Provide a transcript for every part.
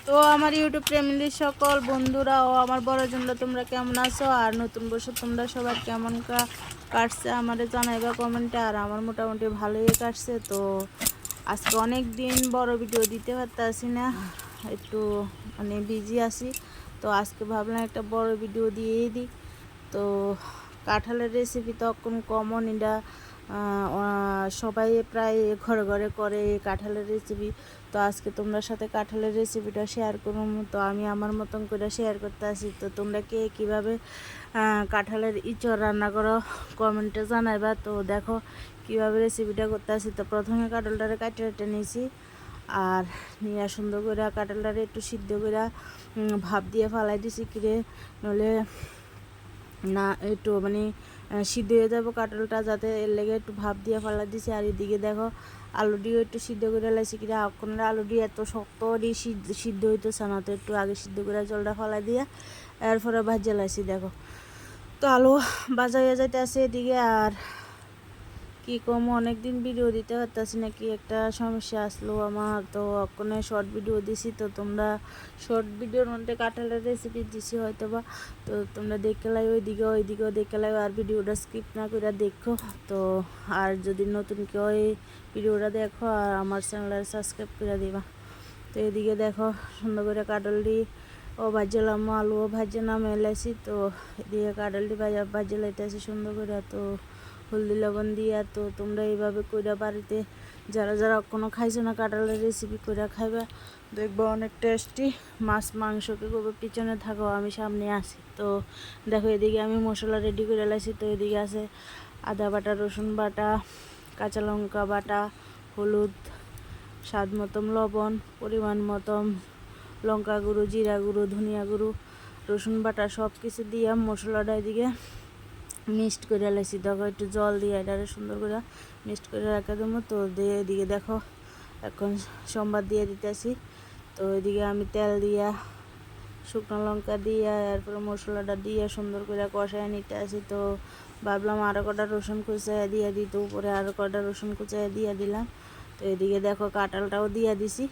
তো আমার ইউটিউব ফ্যামিলির সকল বন্ধুরা ও আমার বড়জনরা তোমরা কেমন আছো, আর নতুন বছর তোমরা সবাই কেমন কাটছে আমাদের জানাইবা কমেন্টে। আর আমার মোটামুটি ভালোই কাটছে। তো আজকে অনেক দিন বড় ভিডিও দিতে পারতেছি না, একটু মানে বিজি আছি। তো আজকে ভাবলাম একটা বড় ভিডিও দিয়েই দিই। তো কাঁঠালের রেসিপি তো এখন কমন, এটা সবাই প্রায় ঘরে ঘরে করে কাঁঠালের রেসিপি। তো আজকে তোমরা সাথে কাঁঠালের রেসিপিটা শেয়ার করুন। তো আমি আমার মতন করে শেয়ার করতে আসি। তো তোমরা কে কীভাবে কাঁঠালের ইঁচড় রান্না করো কমেন্টে জানাইবা। তো দেখো কীভাবে রেসিপিটা করতে আসি। তো প্রথমে কাঁঠালটারে কাটে নিয়েছি, আর নিয়ে সুন্দর করে কাঁঠালটারে একটু সিদ্ধ করে ভাপ দিয়ে ফালাই দিছি, কিরে নলে না একটু মানে সিদ্ধ হয়ে যাবো কাঁঠালটা, যাতে এর লেগে একটু ভাপ দিয়ে ফালা দিছি। আর এদিকে দেখো আলুটিও একটু সিদ্ধ করে লাইছি, কিনা আপনারা আলুটি এত শক্ত সিদ্ধ হইতেছে না, তো একটু আগে সিদ্ধ করে জলটা ফালাই দিয়ে এরপরে ভাজে লাইছি। দেখো তো আলু ভাজা হয়ে যাইতে আছে এদিকে। আর কি কম অনেক দিন ভিডিও দিতে পারতেছি না, কি একটা সমস্যা আসলো আমার। তো ওখানে শর্ট ভিডিও দিছি, তো তোমরা শর্ট ভিডিওর মধ্যে কাঁঠালের রেসিপি দিছি হয়তো বা, তো তোমরা দেখে লাই ওইদিকেও দেখে লাই, আর ভিডিওটা স্কিপ না করে দেখো। তো আর যদি নতুন কেউ এই ভিডিওটা দেখো, আর আমার চ্যানেলটা সাবস্ক্রাইব করে দিবা। তো এদিকে দেখো সুন্দর করে কাঁঠালটি ভাজলাম, আলুও ভাজে নামে এলাইছি। তো এদিকে কাঁঠালটি ভাজে লাইতেছি সুন্দর করে, তো হলদি লবণ দিয়া। তো তোমরা এইভাবে কইরা বাড়িতে যারা যারা কোনো খাইছো না কাঁঠালের রেসিপি কইরা খাইবা, দেখবো অনেক টেস্টি। মাছ মাংসকে করবো পিছনে থাকো, আমি সামনে আসি। তো দেখো এদিকে আমি মশলা রেডি করে লাইছি। তো এদিকে আছে আদা বাটা, রসুন বাটা, কাঁচা লঙ্কা বাটা, হলুদ, স্বাদ মতন লবণ, পরিমাণ মতন লঙ্কা গুঁড়ো, জিরা গুঁড়ো, ধনিয়া গুঁড়ো, রসুন বাটা সব কিছু দিয়ে মশলাটা এদিকে মিক্সড করে লাইছি। দেখো একটু জল দিয়ে এটারে সুন্দর করে মিক্সড করে রাখা দেবো। তো দিয়ে এদিকে দেখো এখন সোমবার দিয়ে দিতেছি। তো এদিকে আমি তেল দিয়া শুকনো লঙ্কা দিয়ে এরপরে মশলাটা দিয়ে সুন্দর করে কষায় নিতে আসি। তো ভাবলাম আরও কটা রসুন কুচাইয়া দিয়ে দিই, তো উপরে আরও কটা রসুন কুচাইয়া দিয়ে দিলাম। তো এদিকে দেখো কাঁঠালটাও দিয়ে দিছি।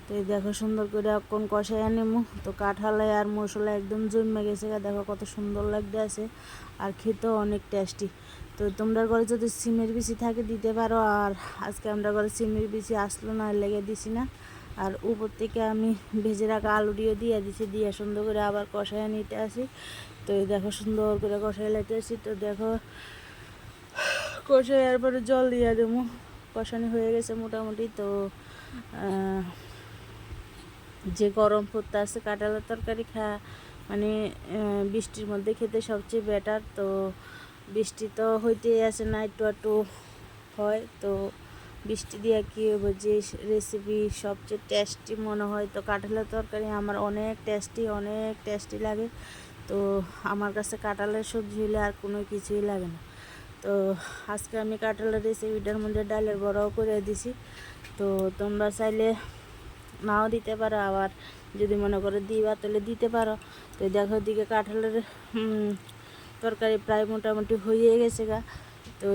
তো এই দেখো সুন্দর করে এখন কষাইয়া নেবো। তো কাঁঠালে আর মশলা একদম জমে গেছে, দেখো কত সুন্দর লাগতে আছে, আর খেতেও অনেক টেস্টি। তো তোমরা ঘরে যদি সিমের বিচি থাকে দিতে পারো, আর আজকে আমরা ঘরে সিমের বিচি আসলো না, লেগে দিছি না। আর উপর থেকে আমি ভেজে রাখা আলুটিও দিয়ে দিছি, দিয়ে সুন্দর করে আবার কষাইয়া নিতে আসি। তো এই দেখো সুন্দর করে কষাই লাইতে আসি। তো দেখো কষাইয়ার পরে জল দিয়ে দেবো, কষানি হয়ে গেছে মোটামুটি। তো যে গরম পড়তে আছে কাঁঠালের তরকারি মানে বৃষ্টির মধ্যে খেতে সবচেয়ে বেটার। তো বৃষ্টি তো হইতেই আছে না, একটু একটু হয়। তো বৃষ্টি দিয়ে কী হবে, যে রেসিপি সবচেয়ে টেস্টি মনে হয়, তো কাঁঠালের তরকারি আমার অনেক টেস্টি লাগে। তো আমার কাছে কাঁঠালের সবজি হলে আর কোনো কিছুই লাগে না। তো আজকে আমি কাঁঠালের রেসিপিটার মধ্যে ডালের বড়াও করে দিছি। তো তোমরা চাইলে নাও দিতে পারো, আবার যদি মনে করো দিবা তাহলে দিতে পারো। তো দেখো দিকে কাঁঠালের তরকারি প্রায় মোটামুটি হয়ে গেছে গা। তো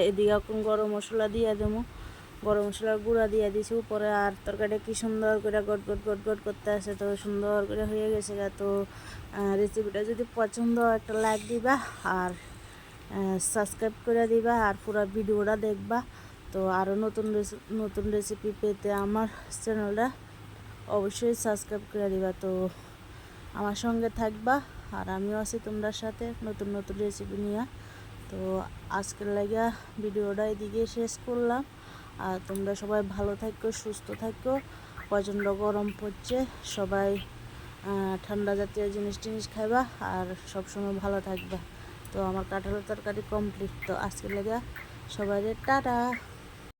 এদিকে এখন গরম মশলা দিয়ে দেবো, গরম মশলার গুঁড়া দিয়ে দিছি উপরে। আর তরকারিটা কি সুন্দর করে গট করতে আসে, তো সুন্দর করে হয়ে গেছে গা। তো রেসিপিটা যদি পছন্দ একটা লাইক দিবা, আর সাবস্ক্রাইব করে দিবা, আর পুরো ভিডিওটা দেখবা। তো আরও নতুন রেসিপি পেতে আমার চ্যানেলটা অবশ্যই সাবস্ক্রাইব করে দিবা। তো আমার সঙ্গে থাকবা, আর আমিও আছি তোমরা সাথে নতুন রেসিপি নিয়ে। তো আজকের লাগিয়া ভিডিওটা এদিকে শেষ করলাম। আর তোমরা সবাই ভালো থাকো, সুস্থ থাকো। প্রচণ্ড গরম পড়ছে, সবাই ঠান্ডা জাতীয় জিনিস খাইবা, আর সবসময় ভালো থাকবা। তো আমার কাঁঠালের তরকারি কমপ্লিট। তো আজকের লাগিয়া সবাই টাটা।